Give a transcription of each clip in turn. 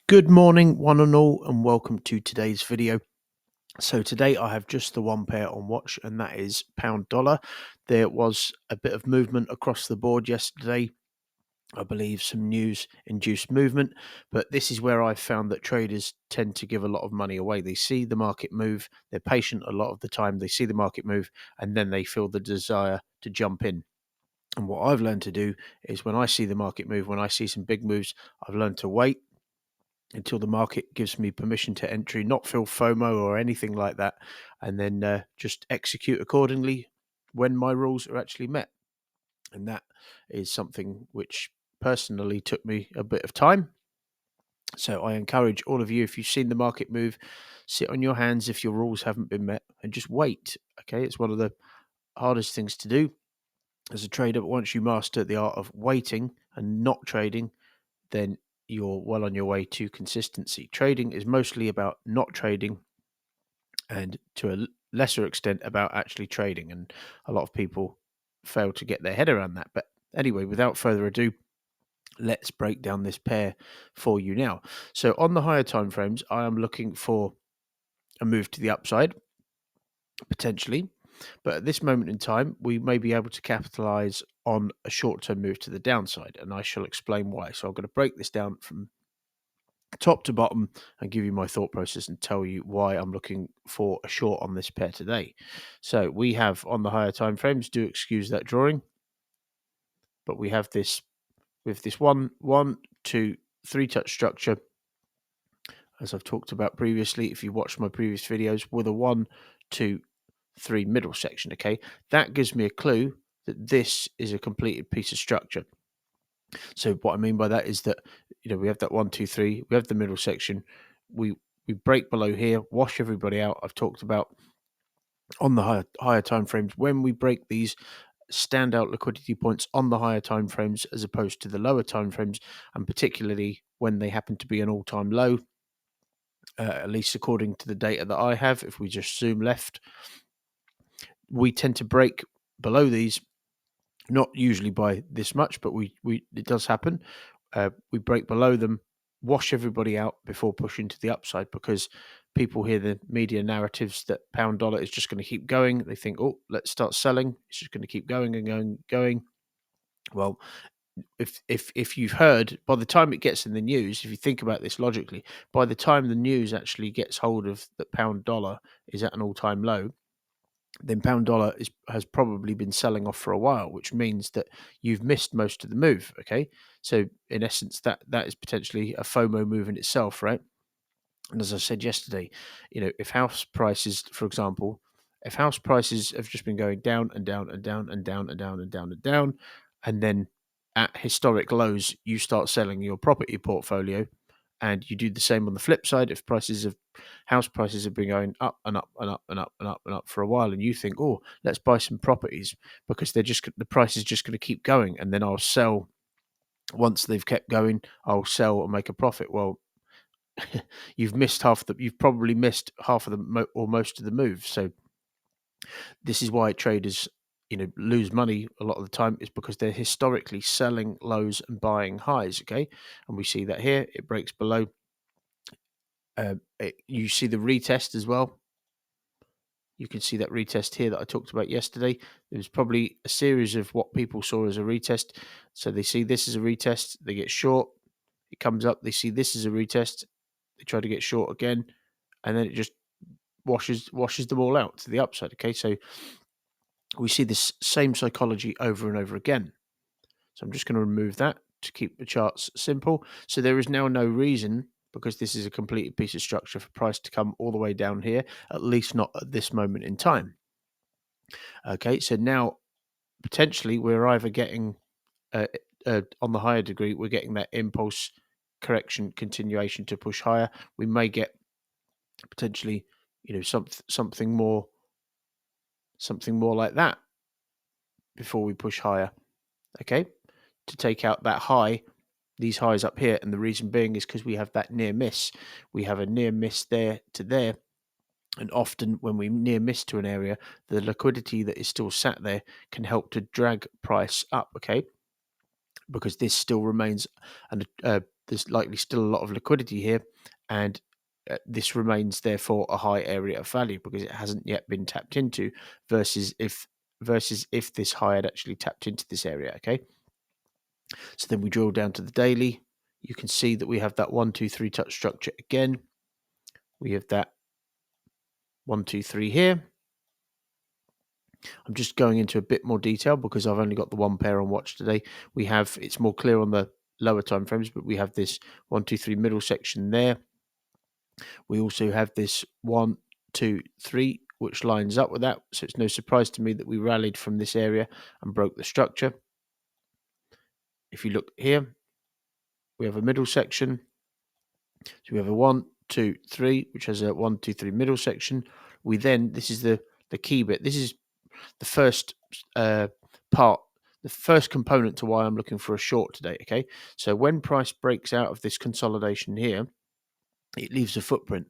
Good morning, one and all, and welcome to today's video. So today I have just the one pair on watch, and that is pound dollar. There was a bit of movement across the board yesterday. I believe some news induced movement, but this is where I've found that traders tend to give a lot of money away. They see the market move, they're patient a lot of the time, they see the market move, and then they feel the desire to jump in. And what I've learned to do is when I see the market move, when I see some big moves, I've learned to wait until the market gives me permission to entry, not feel FOMO or anything like that, and then just execute accordingly when my rules are actually met. And that is something which personally took me a bit of time. So I encourage all of you, if you've seen the market move, sit on your hands if your rules haven't been met and just wait. Okay, it's one of the hardest things to do as a trader, but once you master the art of waiting and not trading, then you're well on your way to consistency. Trading is mostly about not trading and to a lesser extent about actually trading. And a lot of people fail to get their head around that. But anyway, without further ado, let's break down this pair for you now. So on the higher time frames, I am looking for a move to the upside, potentially. But at this moment in time, we may be able to capitalize on a short term move to the downside. And I shall explain why. So I'm going to break this down from top to bottom and give you my thought process and tell you why I'm looking for a short on this pair today. So we have on the higher time frames, do excuse that drawing, but we have this with this one, two, three touch structure, as I've talked about previously. If you watched my previous videos, with a 1, 2, 3 middle section, okay, that gives me a clue that this is a completed piece of structure. So what I mean by that is that we have that 1, 2, 3. We have the middle section. We break below here, wash everybody out. I've talked about on the higher time frames when we break these standout liquidity points on the higher time frames as opposed to the lower time frames, and particularly when they happen to be an all-time low. At least according to the data that I have, if we just zoom left, we tend to break below these. Not usually by this much, but we it does happen. We break below them, wash everybody out before pushing to the upside, because people hear the media narratives that pound dollar is just going to keep going. They think, oh, let's start selling. It's just going to keep going and going. Well, if you've heard, by the time it gets in the news, if you think about this logically, by the time the news actually gets hold of that pound dollar is at an all-time low, then pound dollar has probably been selling off for a while, which means that you've missed most of the move. Okay, so in essence, that is potentially a FOMO move in itself, right? And as I said yesterday, if house prices, for example, if house prices have just been going down and down and down and down and down and down and down, and then at historic lows, you start selling your property portfolio, and you do the same on the flip side. If house prices have been going up and up and up and up and up and up for a while, and you think, oh, let's buy some properties because the price is just going to keep going, and then I'll sell once they've kept going. I'll sell and make a profit. Well, you've probably missed half of or most of the move. So this is why traders lose money a lot of the time, is because they're historically selling lows and buying highs. Okay, and we see that here it breaks below. You see the retest as well. You can see that retest here that I talked about yesterday. There was probably a series of what people saw as a retest. So they see this as a retest, they get short, it comes up, they see this as a retest, they try to get short again, and then it just washes them all out to the upside. Okay, so we see this same psychology over and over again. So I'm just going to remove that to keep the charts simple. So there is now no reason, because this is a completed piece of structure, for price to come all the way down here, at least not at this moment in time. Okay, so now potentially we're either getting on the higher degree, we're getting that impulse correction continuation to push higher. We may get potentially something more like that before we push higher. Okay, to take out that high, these highs up here, and the reason being is because we have that near miss. We have a near miss there to there, and often when we near miss to an area, the liquidity that is still sat there can help to drag price up. Okay, because this still remains, and there's likely still a lot of liquidity here, and this remains therefore a high area of value because it hasn't yet been tapped into, versus if this high had actually tapped into this area. Okay, so then we drill down to the daily. You can see that we have that 1 2 3 touch structure again. We have that 1 2 3 here. I'm just going into a bit more detail because I've only got the one pair on watch today. It's more clear on the lower time frames, but we have this 1 2 3 middle section there. We also have this 1 2 3, which lines up with that. So it's no surprise to me that we rallied from this area and broke the structure. If you look here, we have a middle section. So we have a 1 2 3, which has a 1 2 3 middle section. This is the key bit. This is the first part, the first component to why I'm looking for a short today. Okay, so when price breaks out of this consolidation here, it leaves a footprint.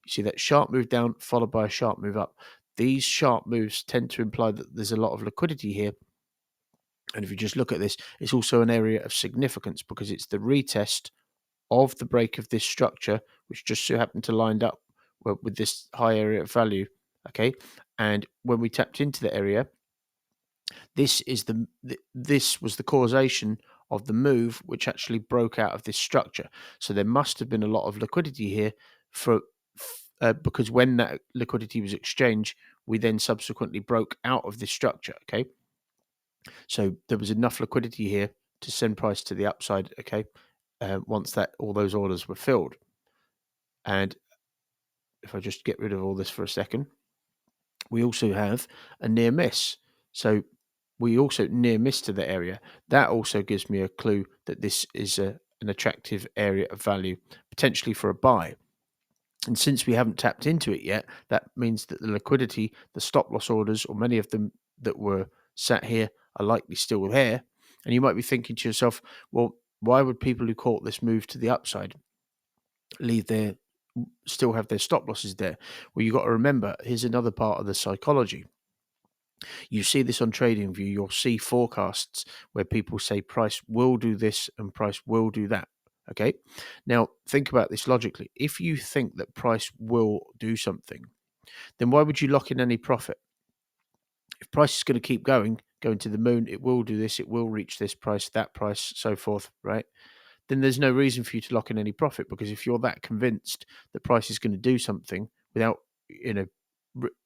You see that sharp move down followed by a sharp move up. These sharp moves tend to imply that there's a lot of liquidity here. And if you just look at this, it's also an area of significance because it's the retest of the break of this structure, which just so happened to line up with this high area of value. Okay, and when we tapped into the area, this was the causation of the move which actually broke out of this structure. So there must have been a lot of liquidity here because when that liquidity was exchanged, we then subsequently broke out of this structure. Okay, so there was enough liquidity here to send price to the upside. Okay, once all those orders were filled. And if I just get rid of all this for a second, we also have a near miss. So we also near miss to the area. That also gives me a clue that this is an attractive area of value, potentially for a buy. And since we haven't tapped into it yet, that means that the liquidity, the stop loss orders, or many of them that were sat here are likely still there. And you might be thinking to yourself, well, why would people who caught this move to the upside still have their stop losses there? Well, you've got to remember, here's another part of the psychology. You see this on TradingView. You'll see forecasts where people say price will do this and price will do that. Okay. Now, think about this logically. If you think that price will do something, then why would you lock in any profit? If price is going to keep going to the moon, it will do this, it will reach this price, that price, so forth, right? Then there's no reason for you to lock in any profit, because if you're that convinced that price is going to do something without,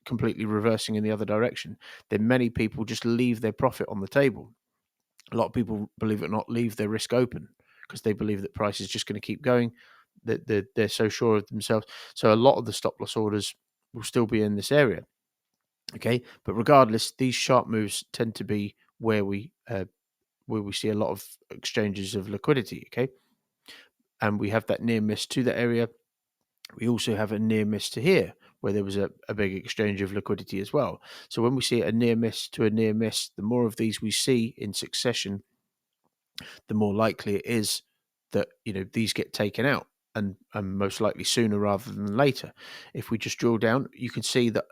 completely reversing in the other direction, then many people just leave their profit on the table. A lot of people, believe it or not, leave their risk open because they believe that price is just going to keep going. That they're so sure of themselves. So a lot of the stop loss orders will still be in this area. Okay, but regardless, these sharp moves tend to be where we see a lot of exchanges of liquidity. Okay, and we have that near miss to the area. We also have a near miss to here, where there was a big exchange of liquidity as well. So when we see a near miss to a near miss, the more of these we see in succession, the more likely it is that these get taken out, and most likely sooner rather than later. If we just drill down, you can see that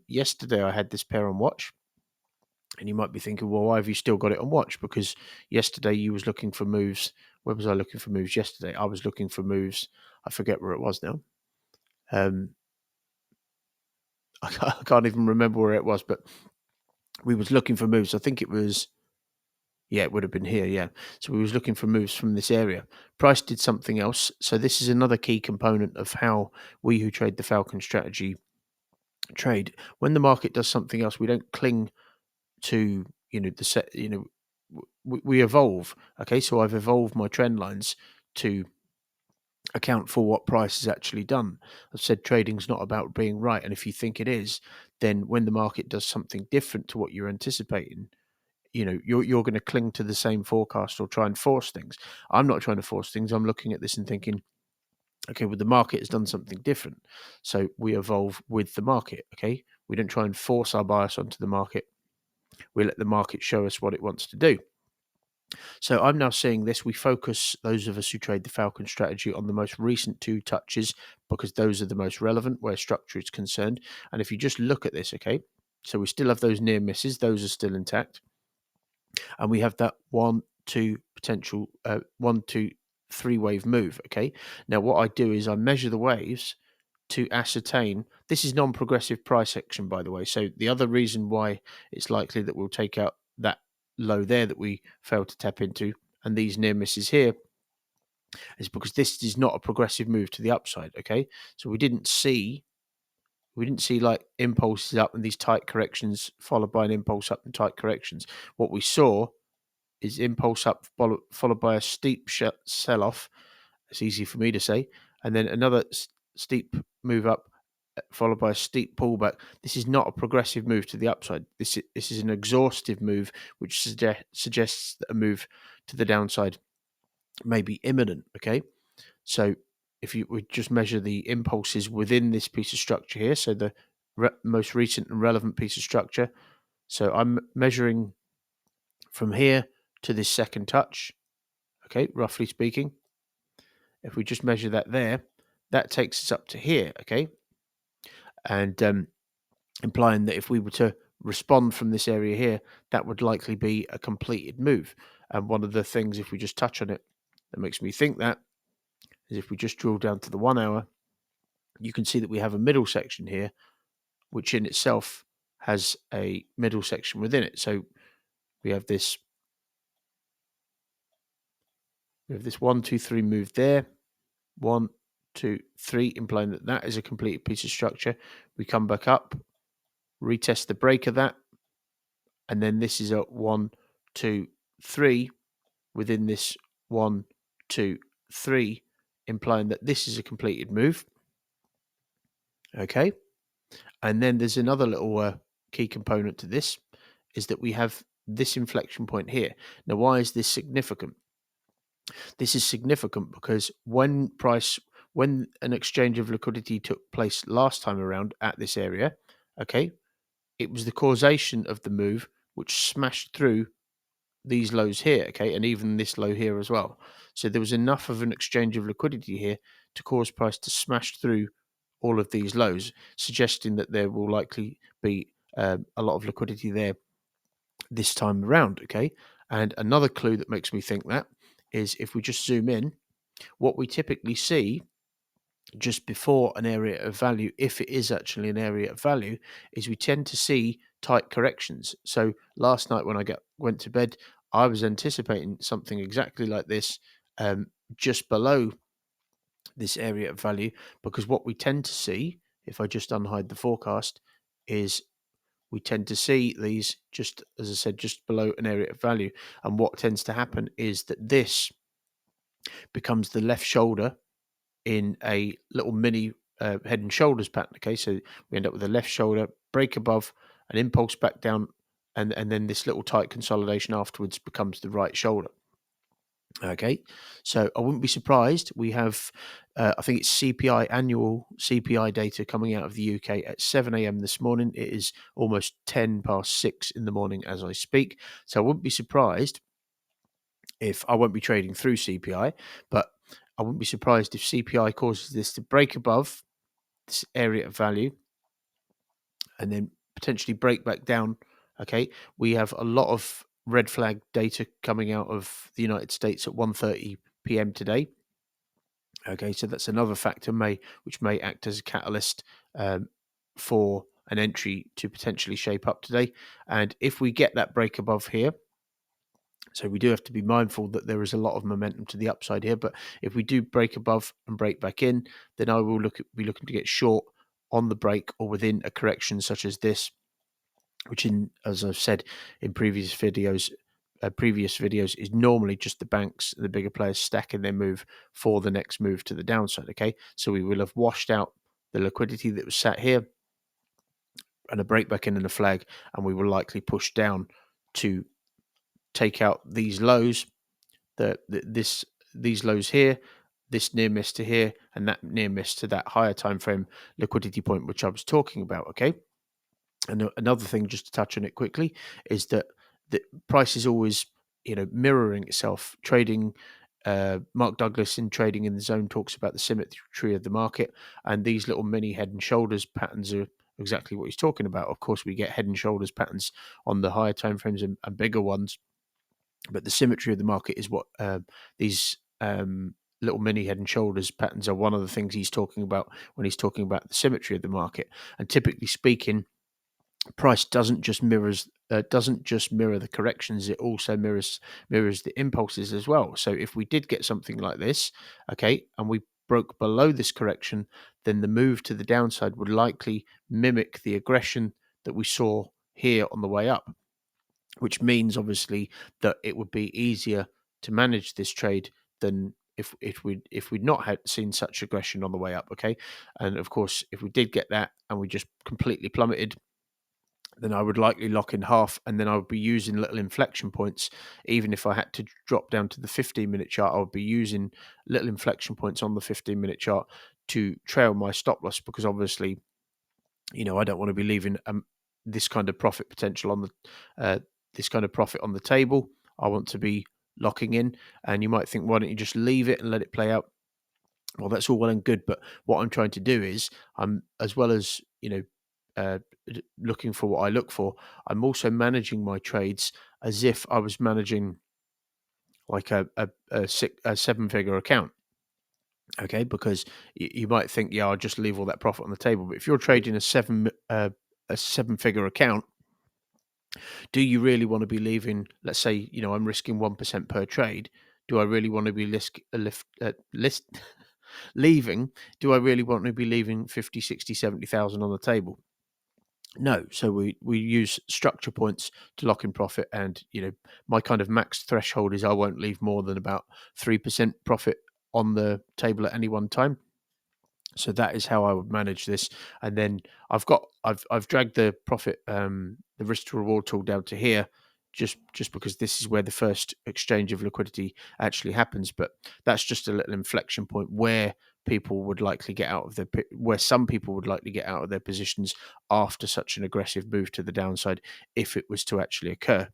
yesterday I had this pair on watch. And you might be thinking, well, why have you still got it on watch? Because yesterday you was looking for moves. Where was I looking for moves yesterday? I was looking for moves. I forget where it was now. I can't even remember where it was, but we was looking for moves. I think it was, it would have been here, yeah. So we was looking for moves from this area. Price did something else. So this is another key component of how we who trade the Falcon strategy trade. When the market does something else, we don't cling to the set. We evolve. Okay, so I've evolved my trend lines to account for what price has actually done. I've said trading's not about being right, and if you think it is, then when the market does something different to what you're anticipating, you're going to cling to the same forecast or try and force things. I'm not trying to force things. I'm looking at this and thinking, okay, well, the market has done something different, so we evolve with the market. Okay, we don't try and force our bias onto the market. We let the market show us what it wants to do. So I'm now seeing this. We focus, those of us who trade the Falcon strategy, on the most recent two touches because those are the most relevant where structure is concerned. And if you just look at this, okay, so we still have those near misses. Those are still intact. And we have that 1 to potential 1, 2, 3 wave move. Okay. Now what I do is I measure the waves to ascertain. This is non-progressive price action, by the way. So the other reason why it's likely that we'll take out that low there that we failed to tap into and these near misses here is because this is not a progressive move to the upside. Okay. So we didn't see like impulses up and these tight corrections followed by an impulse up and tight corrections. What we saw is impulse up followed by a steep sell off. It's easy for me to say, and then another steep move up followed by a steep pullback. This is not a progressive move to the upside. This is an exhaustive move, which suggests that a move to the downside may be imminent. Okay, so if you would just measure the impulses within this piece of structure here, so the most recent and relevant piece of structure. So I'm measuring from here to this second touch. Okay, roughly speaking. If we just measure that there, that takes us up to here. Okay, and implying that if we were to respond from this area here, that would likely be a completed move. And one of the things, if we just touch on it, that makes me think that is if we just drill down to the 1 hour, you can see that we have a middle section here, which in itself has a middle section within it. So we have this 1, 2, 3 move there, 1, 2, 3, implying that that is a completed piece of structure. We come back up, retest the break of that, and then this is a 1, 2, 3 within this 1, 2, 3, implying that this is a completed move. Okay, and then there's another little key component to this is that we have this inflection point here. Now, why is this significant? This is significant because when an exchange of liquidity took place last time around at this area, okay, it was the causation of the move which smashed through these lows here, okay, and even this low here as well. So there was enough of an exchange of liquidity here to cause price to smash through all of these lows, suggesting that there will likely be a lot of liquidity there this time around, okay. And another clue that makes me think that is if we just zoom in, what we typically see just before an area of value, if it is actually an area of value, is we tend to see tight corrections. So last night when I went to bed, I was anticipating something exactly like this, just below this area of value, because what we tend to see, if I just unhide the forecast, is we tend to see these just, as I said, just below an area of value. And what tends to happen is that this becomes the left shoulder in a little mini head and shoulders pattern. Okay, so we end up with a left shoulder break above, an impulse back down, and then this little tight consolidation afterwards becomes the right shoulder. Okay, so I wouldn't be surprised. We have, I think it's annual CPI data coming out of the UK at 7 a.m. this morning. It is almost 10 past 6 in the morning as I speak. So I wouldn't be surprised if I won't be trading through CPI, but I wouldn't be surprised if CPI causes this to break above this area of value and then potentially break back down. Okay, we have a lot of red flag data coming out of the United States at 1:30 p.m. today. Okay, so that's another factor which may act as a catalyst for an entry to potentially shape up today. And if we get that break above here, so we do have to be mindful that there is a lot of momentum to the upside here. But if we do break above and break back in, then I will be looking to get short on the break or within a correction such as this, which, as I've said in previous videos, is normally just the banks, the bigger players stacking their move for the next move to the downside. Okay, so we will have washed out the liquidity that was sat here and a break back in and a flag, and we will likely push down to take out these lows, these lows here, this near miss to here, and that near miss to that higher time frame liquidity point which I was talking about. Okay. And another thing, just to touch on it quickly, is that the price is always, mirroring itself. Trading, Mark Douglas in Trading in the Zone talks about the symmetry of the market, and these little mini head and shoulders patterns are exactly what he's talking about. Of course, we get head and shoulders patterns on the higher time frames and bigger ones But the symmetry of the market is what these little mini head and shoulders patterns are one of the things he's talking about when he's talking about the symmetry of the market. And typically speaking, price doesn't just mirror the corrections; it also mirrors the impulses as well. So if we did get something like this, okay, and we broke below this correction, then the move to the downside would likely mimic the aggression that we saw here on the way up, which means obviously that it would be easier to manage this trade than if we'd not had seen such aggression on the way up. Okay, and of course, if we did get that and we just completely plummeted, then I would likely lock in half, and then I would be using little inflection points. Even if I had to drop down to the 15-minute chart, I would be using little inflection points on the 15-minute chart to trail my stop loss, because obviously, I don't want to be leaving this kind of profit potential on the this kind of profit on the table. I want to be locking in, and you might think, why don't you just leave it and let it play out? Well, that's all well and good, but what I'm trying to do is, as well as uh, looking for what I look for, I'm also managing my trades as if I was managing like a seven-figure account. Okay, because you might think, yeah, I'll just leave all that profit on the table. But if you're trading a seven-figure account, do you really want to be leaving? Let's say, I'm risking 1% per trade. Do I really want to be leaving? Do I really want to be leaving 50, 60, 70,000 on the table? No. So we use structure points to lock in profit, and my kind of max threshold is I won't leave more than about 3% profit on the table at any one time. So that is how I would manage this. And then I've dragged the profit, the risk to reward tool down to here, just because this is where the first exchange of liquidity actually happens. But that's just a little inflection point where people would likely get out of where some people would likely get out of their positions after such an aggressive move to the downside, if it was to actually occur.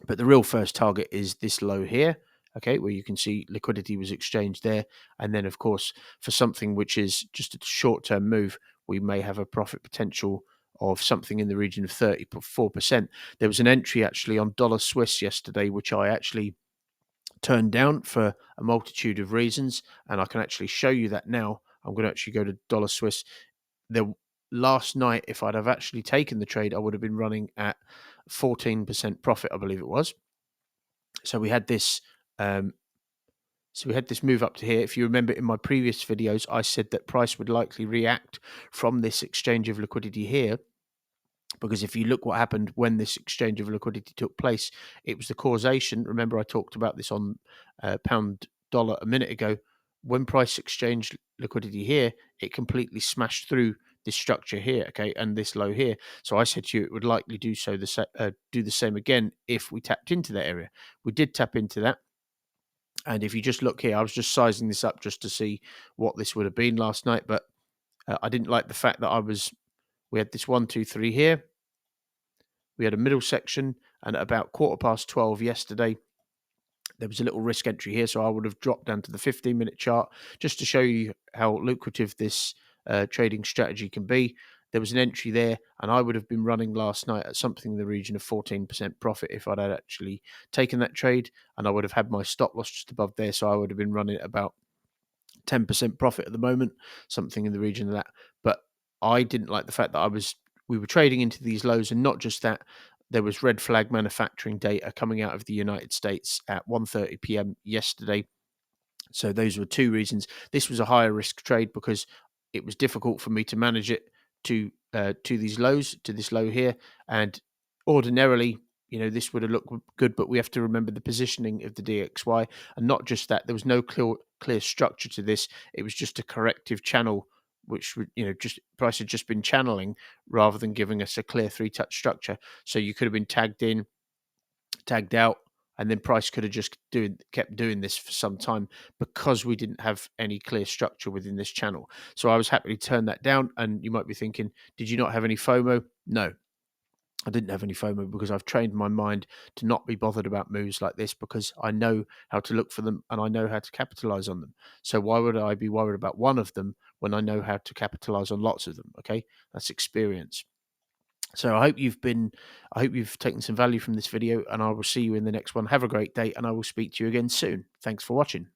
But the real first target is this low here, okay, where you can see liquidity was exchanged there. And then, of course, for something which is just a short-term move, we may have a profit potential of something in the region of 34%. There was an entry actually on dollar Swiss yesterday, which I actually turned down for a multitude of reasons, and I can actually show you that now. I'm going to actually go to dollar Swiss. Last night, if I'd have actually taken the trade, I would have been running at 14% profit, I believe it was. So we had this move up to here. If you remember in my previous videos, I said that price would likely react from this exchange of liquidity here, because if you look what happened when this exchange of liquidity took place, it was the causation. Remember, I talked about this on pound dollar a minute ago. When price exchanged liquidity here, it completely smashed through this structure here, okay, and this low here. So I said to you, it would likely do the same again if we tapped into that area. We did tap into that. And if you just look here, I was just sizing this up just to see what this would have been last night, but I didn't like the fact that we had this 1, 2, 3 here. We had a middle section, and at about 12:15 yesterday, there was a little risk entry here. So I would have dropped down to the 15-minute chart just to show you how lucrative this trading strategy can be. There was an entry there, and I would have been running last night at something in the region of 14% profit if I'd had actually taken that trade, and I would have had my stop loss just above there. So I would have been running at about 10% profit at the moment, something in the region of that. But I didn't like the fact that we were trading into these lows, and not just that, there was red flag manufacturing data coming out of the United States at 1:30 p.m. yesterday. So those were two reasons. This was a higher risk trade because it was difficult for me to manage it to these lows, to this low here. And ordinarily, this would have looked good, but we have to remember the positioning of the DXY, and not just that. There was no clear structure to this. It was just a corrective channel, which would, just price had just been channeling rather than giving us a clear three-touch structure. So you could have been tagged in, tagged out, and then price could have just kept doing this for some time because we didn't have any clear structure within this channel. So I was happy to turn that down. And you might be thinking, did you not have any FOMO? No, I didn't have any FOMO, because I've trained my mind to not be bothered about moves like this, because I know how to look for them and I know how to capitalize on them. So why would I be worried about one of them when I know how to capitalize on lots of them? Okay, that's experience. So I hope you've taken some value from this video, and I will see you in the next one. Have a great day, and I will speak to you again soon. Thanks for watching.